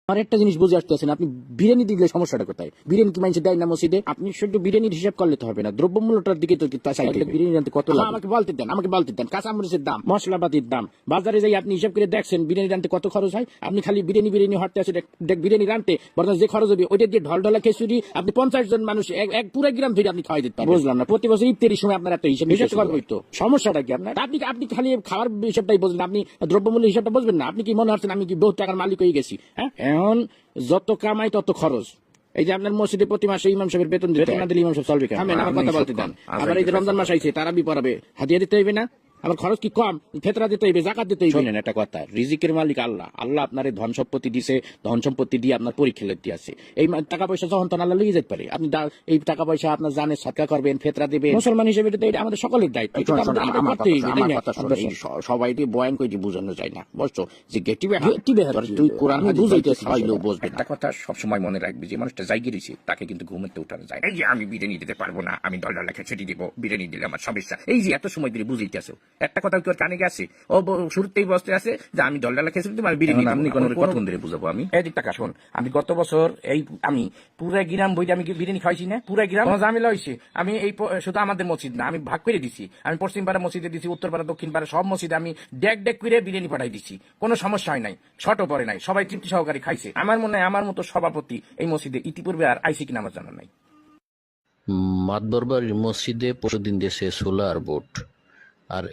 আমার একটা জিনিস বুঝে আসতে আছেন, আপনি বিরিয়ানি দিলে সমস্যাটা কোথায়? বিরিয়ানি কি মানুষ দেয় না মসজিদে? আপনি শুধু বিরিয়ানির হিসাব করলে তো হবে না, দ্রব্যমূল্যটার দিকে তো তাছাড়া বিরিয়ানি রানতে কত লাগে? আমাকে বলতে দেন কাঁচামরিচের দাম, মশলাপাতির দাম, বাজারে যাই আপনি হিসাব করে দেখছেন বিরিয়ানি রানতে কত খরচ হয়। আপনি খালি বিরিয়ানি হটতে আছে, বিরিয়ানি রানতে বর্তমানে যে খরচ হবে ওইটা দিয়ে ঢলঢলা খিচুড়ি আপনি 50 জন মানুষ এক পুরো গ্রাম ধরে আপনি খাওয়াই দিতে পারেন। বুঝলাম না, প্রতি বছর ইফতারির সময় আপনার এত হিসাব করবেই তো, সমস্যাটা কি আপনার? আপনি খালি খাওয়ার হিসাবটাই বুঝলেন, আপনি দ্রব্যমূল্য হিসাবটা বুঝবেন না। আপনি কি মনে হচ্ছেন আমি কি বহুত টাকার মালিক হয়ে গেছি? হ্যাঁ, এখন যত কামাই তত খরচ। এই যে আপনার মসজিদে প্রতি মাসে ইমাম সাহেবের বেতন দিতে না দিলে ইমাম সাহেব চলবে কেন? আমার কথা বলতে দেন। আবার এই যে রমজান মাস আইছে, তারাবি পড়াবে, হাদিয়া দিতে হইবে না? আমার খরচ কি কম? ফেতরা দিতে হইবে, জাকাত দিতে হইবে। শোনেন একটা কথা, রিজিকের মালিক আল্লাহ। আল্লাহ আপনার ধন সম্পত্তি দিছে, ধন সম্পত্তি দিয়ে আপনার পরীক্ষা লেতে আছে। এই টাকা পয়সা যখন তখন আল্লাহ লিয়ে যেতে পারে। আপনি এই টাকা পয়সা আপনার জানের সাদকা করবেন, ফেতরা দিবেন। মুসলমান হিসেবে এটা আমাদের সকলের দায়িত্ব। সবাই বয়ান করে বোঝানো যায় না, বুঝছো? যে তুই কোরআন বুঝাইতে চাইলেও বুঝবে। একটা কথা সবসময় মনে রাখবি, যে মানুষটা যাই গিয়েছে তাকে কিন্তু ঘুমেতে উঠানো যায়। এই যে আমি বিরিয়ানি দিতে পারবো না, আমি ডলার লেখা ছেড়ে দিব, বিরিয়ানি দিলে আমার সমস্যা, এই যে এত সময় ধরে বুঝাইতে আসো, একটা কথা কি ওর কানে গেছে? ও শুরুতেই বসতে আছে যে আমি ডলার লেখা ছেড়ে দিব, আমি বিরিয়ানি। আপনি কতক্ষণ ধরে বুঝাবো আমি? এই দিক টাকা শোন, আমি গত বছর আমি পুরা গ্রাম বইটা আমি বিরিয়ানি খাইছি না, পুরা গ্রাম জামিলা হয়েছে। আমি এই শুধু আমাদের মসজিদ না, আমি ভাগ করে দিছি। আমি পশ্চিম পাড়া মসজিদে দিছি, উত্তর পাড়া, দক্ষিণ পাড়া সব মসজিদে আমি ডেক করে বিরিয়ানি পাঠাই দিছি। কোনো সমস্যা হয় নাই, শর্টও পড়ে নাই, সবাই তৃপ্তি সহকারে খাইছে। আমার মনে হয় আমার মতো সভাপতি এই মসজিদে ইতিপূর্বে আর আইসি কিনা আমার জানা নাই। মাতবরবাড়ির মসজিদে প্রতিদিন দেশে সোলার বোট আর